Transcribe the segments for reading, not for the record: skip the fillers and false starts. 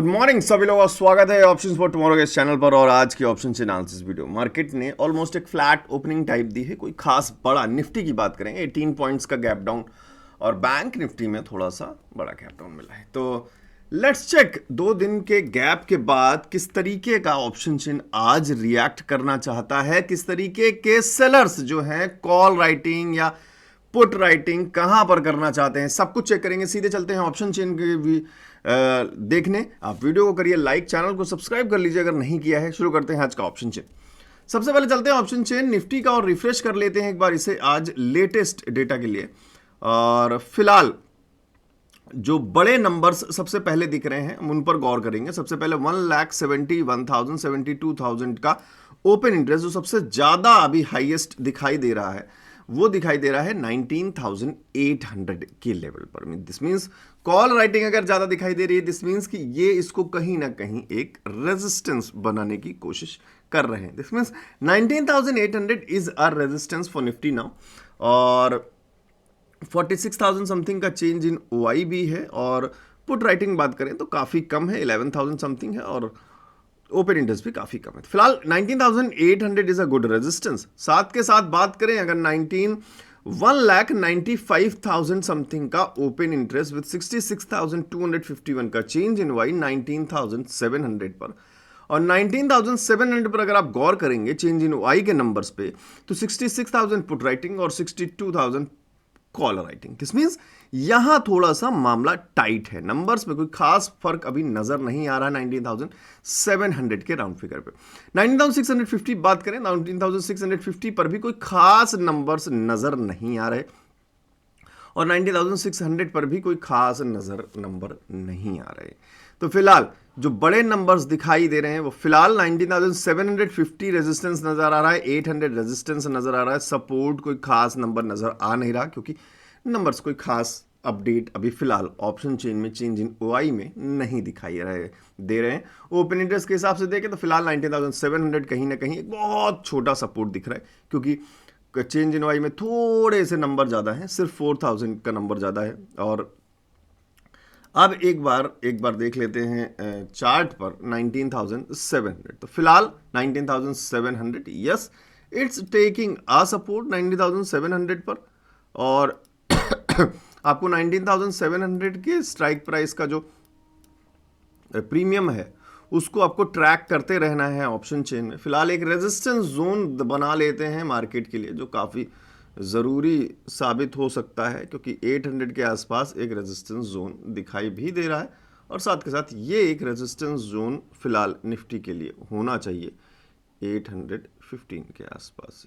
Good morning सभी लोगों का स्वागत है ऑप्शंस फॉर टुमारो के इस चैनल पर। और आज की ऑप्शन एनालिसिस वीडियो मार्केट ने ऑलमोस्ट एक फ्लैट ओपनिंग टाइप दी है, कोई खास बड़ा निफ्टी की बात करेंगे 18 पॉइंट्स का गैप डाउन और बैंक निफ्टी में थोड़ा सा बड़ा गैप डाउन मिला है। तो लेट्स चेक 2 दिन के गैप के बाद किस तरीके का ऑप्शन चेन आज रिएक्ट करना चाहता है, किस तरीके के सेलर्स जो हैं कॉल राइटिंग या पुट राइटिंग कहां पर करना चाहते हैं, सब कुछ चेक करेंगे। सीधे चलते हैं ऑप्शन चेन के भी देखने। आप वीडियो को करिए लाइक, चैनल को सब्सक्राइब कर लीजिए अगर नहीं किया है। शुरू करते हैं आज का ऑप्शन चेन। सबसे पहले चलते हैं ऑप्शन चेन निफ्टी का और रिफ्रेश कर लेते हैं एक बार इसे आज लेटेस्ट डेटा के लिए। और फिलहाल जो बड़े नंबर्स सबसे पहले दिख रहे हैं हम उन पर गौर करेंगे। सबसे पहले 1,71,000 72,000 का ओपन इंटरेस्ट जो सबसे ज्यादा अभी हाईएस्ट दिखाई दे रहा है वो दिखाई दे रहा है 19,800 के लेवल पर। दिस मींस कॉल राइटिंग अगर ज्यादा दिखाई दे रही है, दिस मींस कि ये इसको कहीं ना कहीं एक रेजिस्टेंस बनाने की कोशिश कर रहे हैं। This means 19,800 is a resistance for Nifty now. और 46,000 समथिंग का चेंज इन ओआई भी है। और पुट राइटिंग बात करें तो काफी कम है, 11,000 समथिंग है। और ओपन इंटरेस्ट भी काफी कम है। फिलहाल 19,800 इज अ गुड रेजिस्टेंस। साथ के साथ बात करें अगर 1,95,000 समथिंग का ओपन इंटरेस्ट विद 66,251 का चेंज इन वाई 19,700 पर। और 19,700 पर अगर आप गौर करेंगे चेंज इन वाई के नंबर्स पे तो 66,000 पुट राइटिंग और 62,000 कॉल राइटिंग। दिस मींस यहां थोड़ा सा मामला टाइट है, नंबर्स में कोई खास फर्क अभी नजर नहीं आ रहा 19,700 के राउंड फिगर पे। 19,650 बात करें, 19,650 पर भी कोई खास नंबर्स नजर नहीं आ रहे और 19,600 पर भी कोई खास नंबर नहीं आ रहे। तो फिलहाल जो बड़े नंबर्स दिखाई दे रहे हैं वो फिलहाल 19,750 रेजिस्टेंस नजर आ रहा है, 800 रेजिस्टेंस नजर आ रहा है। सपोर्ट कोई खास नंबर नजर आ नहीं रहा क्योंकि नंबर्स कोई खास अपडेट अभी फिलहाल ऑप्शन चेन में चेंज इन ओआई में नहीं दिखाई दे रहे हैं। ओपन इंटरेस्ट के हिसाब से देखें तो फिलहाल 19,700 कहीं ना कहीं एक बहुत छोटा सपोर्ट दिख रहा है क्योंकि चेंज इन ओआई में थोड़े से नंबर ज़्यादा हैं, सिर्फ 4,000 का नंबर ज़्यादा है। और अब एक बार देख लेते हैं चार्ट पर 19,700। तो फिलहाल 19,700 yes it's taking a support 19,700 पर। और आपको 19,700 के स्ट्राइक प्राइस का जो प्रीमियम है उसको आपको ट्रैक करते रहना है ऑप्शन चेन में। फिलहाल एक रेजिस्टेंस जोन बना लेते हैं मार्केट के लिए जो काफ़ी ज़रूरी साबित हो सकता है क्योंकि 800 के आसपास एक रेजिस्टेंस जोन दिखाई भी दे रहा है। और साथ के साथ ये एक रेजिस्टेंस जोन फिलहाल निफ्टी के लिए होना चाहिए 815 के आसपास।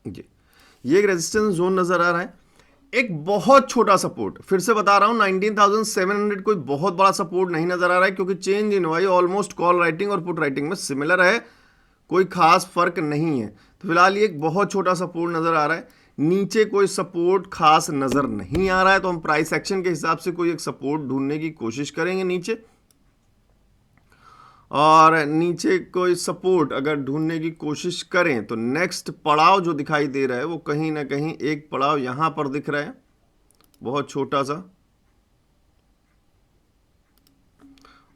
ये एक रेजिस्टेंस जोन नज़र आ रहा है। एक बहुत छोटा सपोर्ट, फिर से बता रहा हूं 19,700 कोई बहुत बड़ा सपोर्ट नहीं नजर आ रहा है क्योंकि change in y almost call writing और पुट राइटिंग में सिमिलर है, कोई खास फर्क नहीं है। तो फिलहाल ये एक बहुत छोटा सपोर्ट नजर आ रहा है, नीचे कोई सपोर्ट खास नजर नहीं आ रहा है। तो हम प्राइस एक्शन के हिसाब से कोई एक सपोर्ट ढूंढने की कोशिश करेंगे नीचे। और नीचे कोई सपोर्ट अगर ढूंढने की कोशिश करें तो नेक्स्ट पड़ाव जो दिखाई दे रहा है वो कहीं ना कहीं एक पड़ाव यहां पर दिख रहा है बहुत छोटा सा,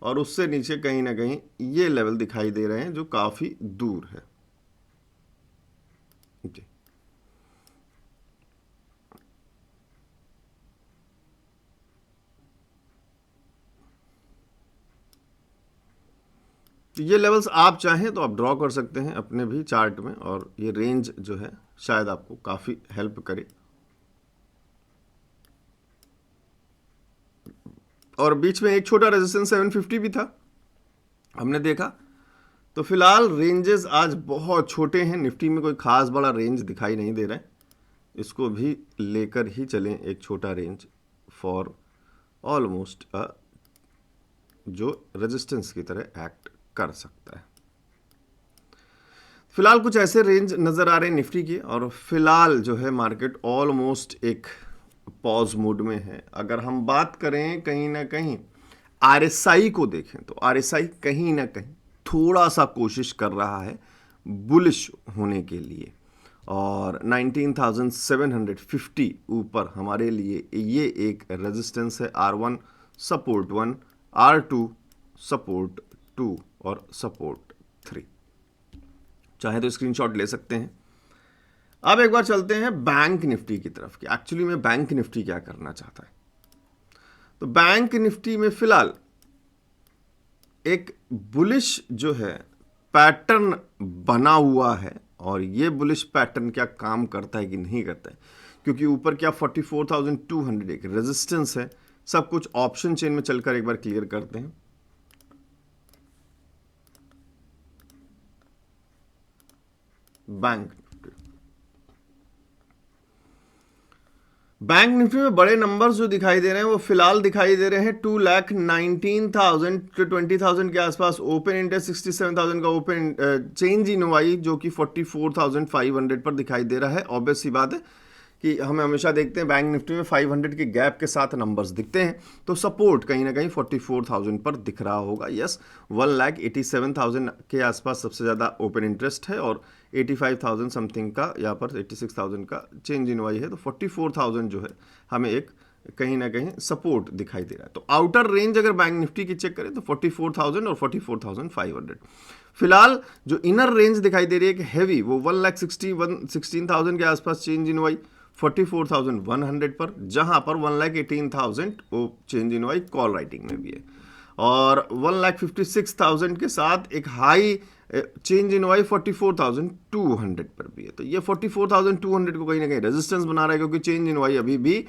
और उससे नीचे कहीं ना कहीं ये लेवल दिखाई दे रहे हैं जो काफी दूर है। तो ये लेवल्स आप चाहें तो आप ड्रॉ कर सकते हैं अपने भी चार्ट में, और ये रेंज जो है शायद आपको काफ़ी हेल्प करे। और बीच में एक छोटा रेजिस्टेंस 750 भी था हमने देखा। तो फिलहाल रेंजेस आज बहुत छोटे हैं, निफ्टी में कोई खास बड़ा रेंज दिखाई नहीं दे रहा है। इसको भी लेकर ही चलें एक छोटा रेंज फॉर ऑलमोस्ट जो रेजिस्टेंस की तरह एक्ट कर सकता है। फिलहाल कुछ ऐसे रेंज नज़र आ रहे हैं निफ्टी के, और फिलहाल जो है मार्केट ऑलमोस्ट एक पॉज मोड में है। अगर हम बात करें कहीं ना कहीं आरएसआई को देखें तो आरएसआई कहीं ना कहीं थोड़ा सा कोशिश कर रहा है बुलिश होने के लिए, और 19,750 ऊपर हमारे लिए ये एक रेजिस्टेंस है। R1 सपोर्ट 1, R2 सपोर्ट 2 और सपोर्ट 3। चाहे तो स्क्रीनशॉट ले सकते हैं। अब एक बार चलते हैं बैंक निफ्टी की तरफ कि एक्चुअली में बैंक निफ्टी क्या करना चाहता है। तो बैंक निफ्टी में फिलहाल एक बुलिश जो है पैटर्न बना हुआ है, और ये बुलिश पैटर्न क्या काम करता है कि नहीं करता है, क्योंकि ऊपर क्या 44,200 एक रेजिस्टेंस है। सब कुछ ऑप्शन चेन में चलकर एक बार क्लियर करते हैं। बैंक निफ्टी में बड़े नंबर्स जो दिखाई दे रहे हैं वो फिलहाल दिखाई दे रहे हैं 2,19,000 to 20,000 के आसपास। ओपन इंटरेस्ट 67,000 का ओपन चेंज इन वाई जो कि 44,500 पर दिखाई दे रहा है। ऑब्वियस सी बात है कि हमें हमेशा देखते हैं बैंक निफ्टी में 500 के गैप के साथ नंबर्स दिखते हैं, तो सपोर्ट कहीं ना कहीं 44,000 पर दिख रहा होगा। यस, 1,87,000 के आसपास सबसे ज़्यादा ओपन इंटरेस्ट है और 85,000 समथिंग का यहाँ पर 86,000 का चेंज इन वाई है। तो 44,000 जो है हमें एक कहीं ना कहीं सपोर्ट दिखाई दे रहा है। तो आउटर रेंज अगर बैंक निफ्टी की चेक करें तो 44,000 और 44,500। फिलहाल जो इनर रेंज दिखाई दे रही है कि हैवी, वो 1,16,000 के आसपास चेंज इन वाई 44,100 पर, जहां पर 1,18,000 वो change in y call writing में भी है, और 1,56,000 के साथ एक हाई चेंज इन वाई 44,200 पर भी है। तो ये 44,200 को कहीं ना कहीं रेजिस्टेंस बना रहा है, क्योंकि चेंज इन वाई अभी भी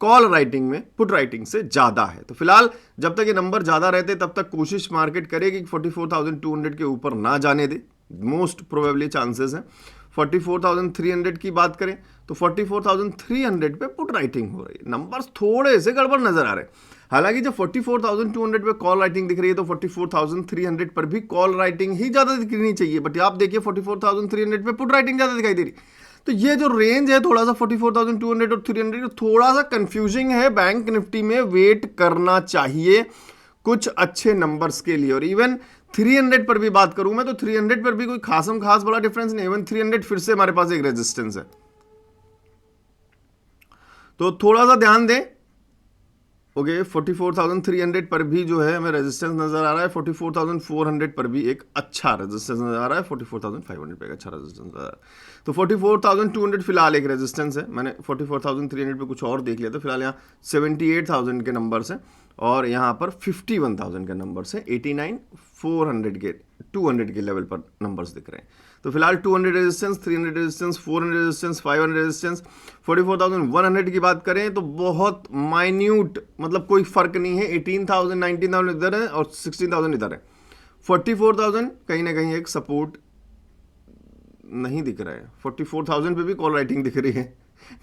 कॉल राइटिंग में पुट राइटिंग से ज़्यादा है। तो फिलहाल जब तक ये नंबर ज़्यादा रहते तब तक कोशिश मार्केट करेगी कि 44,200 के ऊपर ना जाने दे। मोस्ट प्रोबेबली चांसेस हैं। 44,300 की बात करें तो 44,300 पे पुट राइटिंग हो रही है। नंबर्स थोड़े से गड़बड़ नजर आ रहे हैं। हालांकि जब 44,200 पे कॉल राइटिंग दिख रही है तो 44,300 पर भी कॉल राइटिंग ही ज़्यादा दिखनी चाहिए, बट आप देखिए 44,300 पे पुट राइटिंग ज़्यादा दिखाई दे रही। तो ये जो रेंज है थोड़ा सा 44,200 और 300 थोड़ा सा कंफ्यूजिंग है। बैंक निफ्टी में वेट करना चाहिए कुछ अच्छे नंबर्स के लिए। और इवन 300 पर भी बात करूं मैं तो 300 पर भी कोई खास बड़ा डिफरेंस नहीं। इवन 300 फिर से हमारे पास एक रेजिस्टेंस है, तो थोड़ा सा ध्यान दें। ओके, 44,300 पर भी जो है हमें रेजिस्टेंस नजर आ रहा है। 44,400 पर भी एक अच्छा रेजिस्टेंस नजर आ रहा है। 44,500 पे एक अच्छा रेजिस्टेंस नजर आ रहा है। तो 44,200 फिलहाल एक रेजिस्टेंस है। मैंने 44,300 पे कुछ और देख लिया था। फिलहाल यहाँ 78,000 के नंबर्स हैं और यहाँ पर 51,000 के नंबर्स हैं। 89,400 के 200 के लेवल पर नंबर्स दिख रहे हैं। तो फिलहाल 200 रेजिस्टेंस, 300 रेजिस्टेंस, 400 रेजिस्टेंस, 500 रेजिस्टेंस। 44,100 की बात करें तो बहुत माइन्यूट, मतलब कोई फर्क नहीं है। 18,000, 19,000 इधर है और 16,000 इधर है। 44,000 कहीं ना कहीं एक सपोर्ट नहीं दिख रहा है। 44,000 पे भी कॉल राइटिंग दिख रही है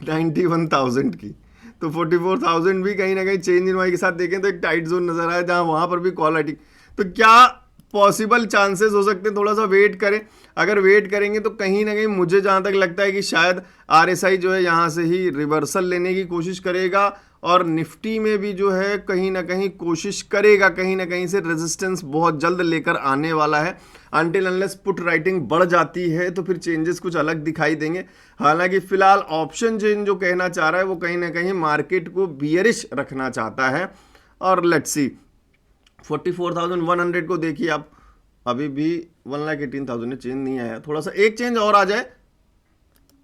91,000 की। तो 44,000 भी कहीं ना कहीं चेंज इन वाई के साथ देखें तो एक टाइट जोन नजर आया, जहां वहां पर भी कॉल राइटिंग। तो क्या पॉसिबल चांसेस हो सकते हैं, थोड़ा सा वेट करें। अगर वेट करेंगे तो कहीं ना कहीं मुझे जहां तक लगता है कि शायद आरएसआई जो है यहां से ही रिवर्सल लेने की कोशिश करेगा और निफ्टी में भी जो है कहीं ना कहीं कोशिश करेगा, कहीं ना कहीं से रेजिस्टेंस बहुत जल्द लेकर आने वाला है। अनटिल अनलेस पुट राइटिंग बढ़ जाती है तो फिर चेंजेस कुछ अलग दिखाई देंगे। हालांकि फिलहाल ऑप्शन चेन जो कहना चाह रहा है वो कहीं ना कहीं मार्केट को बियरिश रखना चाहता है। और लेट्स सी 44,100 को देखिए आप, अभी भी 1,18,000 में चेंज नहीं आया। थोड़ा सा एक चेंज और आ जाए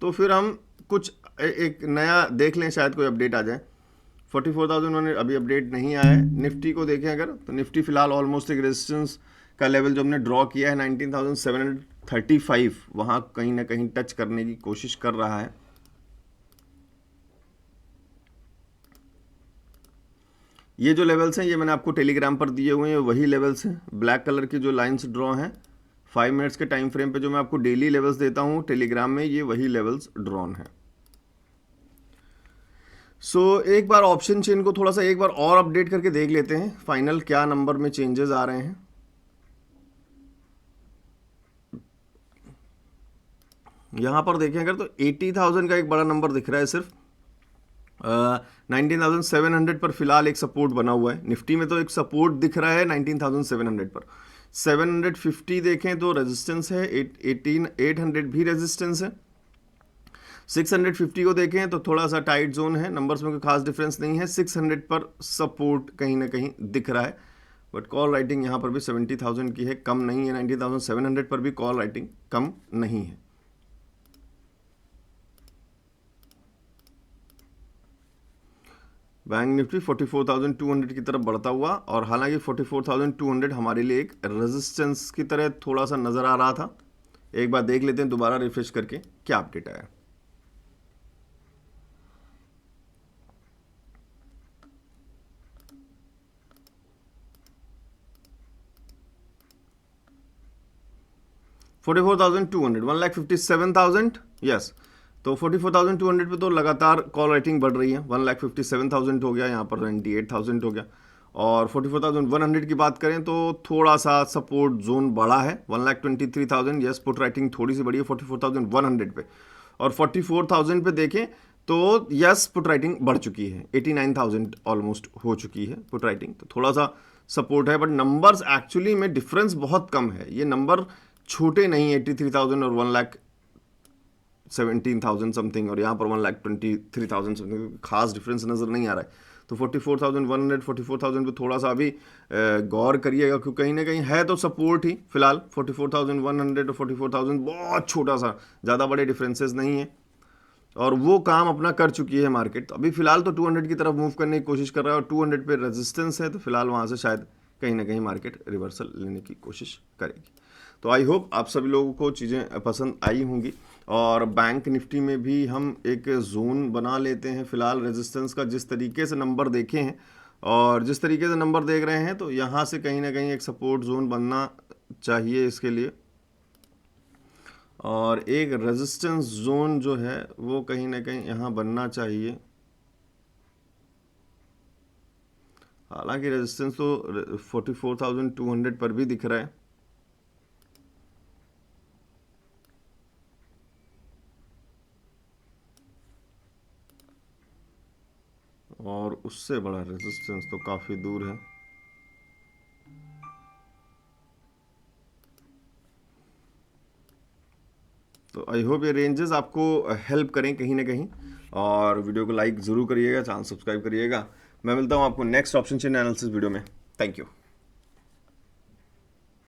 तो फिर हम कुछ एक नया देख लें, शायद कोई अपडेट आ जाए। 44,100 अभी अपडेट नहीं आया है। निफ्टी को देखें अगर तो निफ्टी फिलहाल ऑलमोस्ट एक रेजिस्टेंस का लेवल जो हमने ड्रॉ किया है 19,735, वहां कहीं ना कहीं टच करने की कोशिश कर रहा है। ये जो लेवल्स हैं ये मैंने आपको टेलीग्राम पर दिए हुए हैं, वही लेवल्स हैं। ब्लैक कलर की जो लाइंस ड्रॉ हैं 5 मिनट्स के टाइम फ्रेम पे जो मैं आपको डेली लेवल्स देता हूं टेलीग्राम में, ये वही लेवल्स ड्रॉन हैं। सो एक बार ऑप्शन चेन को थोड़ा सा एक बार और अपडेट करके देख लेते हैं फाइनल क्या नंबर में चेंजेस आ रहे हैं। यहां पर देखें अगर तो 80,000 का एक बड़ा नंबर दिख रहा है सिर्फ। 19,700 पर फिलहाल एक सपोर्ट बना हुआ है। निफ्टी में तो एक सपोर्ट दिख रहा है 19,700 पर। 750 देखें तो रेजिस्टेंस है, 18,800 भी रेजिस्टेंस है। 650 को देखें तो थोड़ा सा टाइट जोन है, नंबर्स में कोई खास डिफरेंस नहीं है, 600 पर सपोर्ट कहीं ना कहीं दिख रहा है, बट कॉल राइटिंग यहाँ पर भी 70,000 की है, कम नहीं है। 19,700 पर भी कॉल राइटिंग कम नहीं है। बैंक निफ्टी 44,200 की तरफ बढ़ता हुआ, और हालांकि 44,200 हमारे लिए एक रेजिस्टेंस की तरह थोड़ा सा नज़र आ रहा था। एक बार देख लेते हैं दोबारा रिफ्रेश करके क्या अपडेट आया। $44,200, 1,57,000, यस। तो 44,200 पे तो लगातार कॉल राइटिंग बढ़ रही है। 1,57,000 हो गया, यहाँ पर 98,000 हो गया। और 44,100 की बात करें तो थोड़ा सा सपोर्ट जोन बढ़ा है, 1,23,000, यस। पुट राइटिंग थोड़ी सी बढ़ी है 44,100 पे। और 44,000 पे देखें तो यस, पुट राइटिंग बढ़ चुकी है, 89,000 ऑलमोस्ट हो चुकी है पुट राइटिंग, तो थोड़ा सा सपोर्ट है। बट नंबर्स एक्चुअली में डिफरेंस बहुत कम है, ये नंबर छोटे नहीं, 83,000 और 1,17,000 समथिंग, और यहाँ पर 1,23,000 समथिंग, खास डिफरेंस नज़र नहीं आ रहा है। तो 44,100, 44,000 पे थोड़ा सा अभी गौर करिएगा, क्योंकि कहीं ना कहीं है तो सपोर्ट ही फिलहाल। 44,100 और 44,000 बहुत छोटा सा, ज़्यादा बड़े डिफरेंसेस नहीं है, और वो काम अपना कर चुकी है मार्केट। तो अभी फिलहाल तो 200 की तरफ मूव करने की कोशिश कर रहा है, और 200 पे रेजिस्टेंस है, तो फिलहाल वहाँ से शायद कहीं ना कहीं मार्केट रिवर्सल लेने की कोशिश करेगी। तो आई होप आप सभी लोगों को चीज़ें पसंद आई होंगी। और बैंक निफ्टी में भी हम एक जोन बना लेते हैं फिलहाल रेजिस्टेंस का, जिस तरीके से नंबर देखे हैं और जिस तरीके से नंबर देख रहे हैं, तो यहाँ से कहीं ना कहीं एक सपोर्ट जोन बनना चाहिए इसके लिए, और एक रेजिस्टेंस जोन जो है वो कहीं ना कहीं यहाँ बनना चाहिए। हालांकि रेजिस्टेंस तो 44,200 पर भी दिख रहा है, और उससे बड़ा रेजिस्टेंस तो काफ़ी दूर है। तो आई होप ये रेंजेस आपको हेल्प करें कहीं ना कहीं, और वीडियो को लाइक ज़रूर करिएगा, चैनल सब्सक्राइब करिएगा। मैं मिलता हूँ आपको next option chain analysis video में। Thank you.